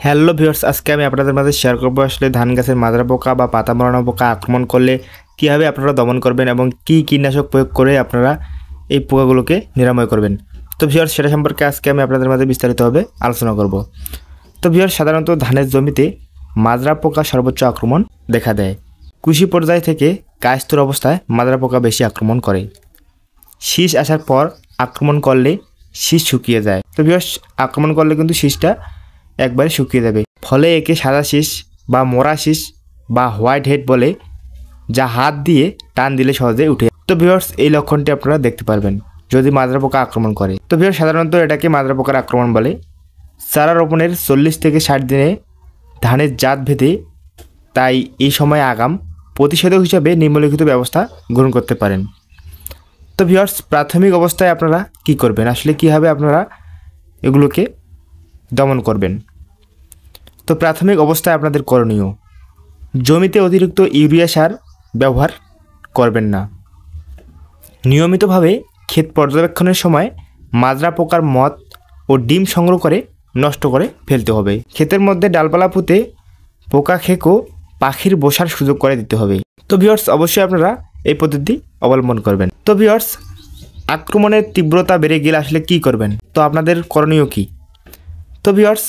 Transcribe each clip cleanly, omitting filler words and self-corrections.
Hello viewers, আজকে আমি আপনাদের মাঝে শেয়ার করব আসলে ধান গাছের মাজরা পোকা বা পাতা মরানো পোকা আক্রমণ করলে কীভাবে আপনারা দমন করবেন এবং কী কীটনাশক প্রয়োগ করে আপনারা এই পোকাগুলোকে নিরাময় করবেন। তো ভিউয়ার্স, সেটা সম্পর্কে আজকে আমি আপনাদের মাঝে বিস্তারিতভাবে আলোচনা করব। তো ভিউয়ার্স, সাধারণত ধানের জমিতে মাজরা পোকা সর্বোচ্চ আক্রমণ দেখা দেয়। কুশি পর্যায় থেকে কায়স্থর অবস্থায় মাজরা পোকা বেশি আক্রমণ করে। শীষ আসার পর আক্রমণ করলে শীষ শুকিয়ে যায়। তো ভিউয়ার্স, আক্রমণ করলে কিন্তু শীষটা একবারে শুকিয়ে যাবে, ফলে একে সাদা শীষ বা মোরা শীষ বা হোয়াইট হেড বলে, যা হাত দিয়ে টান দিলে সহজে উঠে। তো ভিউয়ার্স, এই লক্ষণটি আপনারা দেখতে পারবেন যদি মাজরা পোকা আক্রমণ করে। তো ভিউয়ার্স, সাধারণত এটাকে মাজরা পোকার আক্রমণ বলে। চারা রোপণের 40 থেকে 60 দিনে ধানের জাত ভেদে, তাই এই সময় আগাম প্রতিষেধক হিসাবে নিম্নলিখিত ব্যবস্থা গ্রহণ করতে পারেন। তো ভিউয়ার্স, প্রাথমিক অবস্থায় আপনারা কি করবেন, আসলে কীভাবে আপনারা এগুলোকে দমন করবেন। তো প্রাথমিক অবস্থায় আপনাদের করণীয়, জমিতে অতিরিক্ত ইউরিয়া সার ব্যবহার করবেন না। নিয়মিতভাবে ক্ষেত পর্যবেক্ষণের সময় মাজরা পোকার মদ ও ডিম সংগ্রহ করে নষ্ট করে ফেলতে হবে। ক্ষেতের মধ্যে ডালপালা পুঁতে পোকা খেকো পাখির বসার সুযোগ করে দিতে হবে। তো ভিউয়ার্স, অবশ্যই আপনারা এই পদ্ধতি অবলম্বন করবেন। তো ভিউয়ার্স, আক্রমণের তীব্রতা বেড়ে গেলে আসলে কী করবেন, তো আপনাদের করণীয় কী। তো ভিউয়ার্স,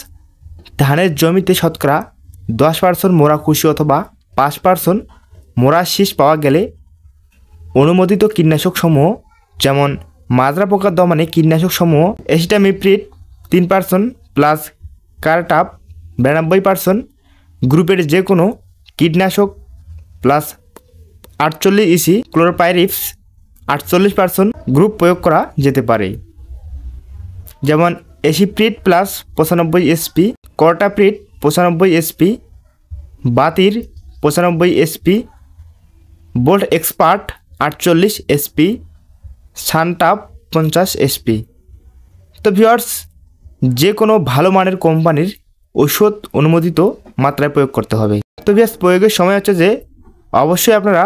ধানের জমিতে শতকরা 10% মোরা কুশি অথবা 5% মোরা শীষ পাওয়া গেলে অনুমোদিত কীটনাশকসমূহ, যেমন মাজরা পোকার দমনে কীটনাশকসমূহ এসিটামিপ্রিড 3% প্লাস কারটাপ 92% গ্রুপের যে কোনো কীটনাশক প্লাস 48 ইসি ক্লোরোপাইরিপস 48% গ্রুপ প্রয়োগ করা যেতে পারে, যেমন এসিপ্রিড প্লাস 95 এসপি, করটাপ্রিড 95 এসপি, বাতির 95 এসপি, বোল্ট এক্সপার্ট 48 এসপি, সানটাপ 50 এসপি। তো ভিউয়ার্স, যে কোনো ভালো মানের কোম্পানির ওষুধ অনুমোদিত মাত্রায় প্রয়োগ করতে হবে। তো ভিউয়ার্স, প্রয়োগের সময় হচ্ছে যে অবশ্যই আপনারা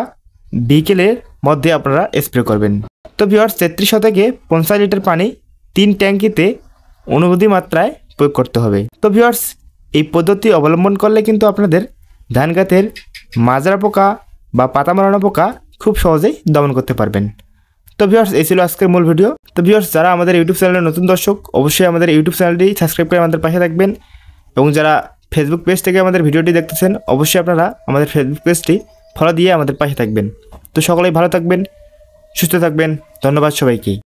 বিকেলের মধ্যে আপনারা স্প্রে করবেন। তো ভিউয়ার্স, 33 থেকে 50 লিটার পানি 3 ট্যাঙ্কিতে অনুমোদিত মাত্রায় প্রয়োগ করতে হবে। তো ভিউয়ার্স, এই পদ্ধতি অবলম্বন করলে কিন্তু আপনাদের ধান গাছের মাজরা পোকা বা পাতা মরানো পোকা খুব সহজেই দমন করতে পারবেন। তো ভিউয়ার্স, এই ছিল আজকের মূল ভিডিও। তো ভিউয়ার্স, যারা আমাদের ইউটিউব চ্যানেলের নতুন দর্শক, অবশ্যই আমাদের ইউটিউব চ্যানেলটি সাবস্ক্রাইব করে আমাদের পাশে থাকবেন, এবং যারা ফেসবুক পেজ থেকে আমাদের ভিডিওটি দেখতেছেন, অবশ্যই আপনারা আমাদের ফেসবুক পেজটি ফলো দিয়ে আমাদের পাশে থাকবেন। তো সকলেই ভালো থাকবেন, সুস্থ থাকবেন। ধন্যবাদ সবাইকে।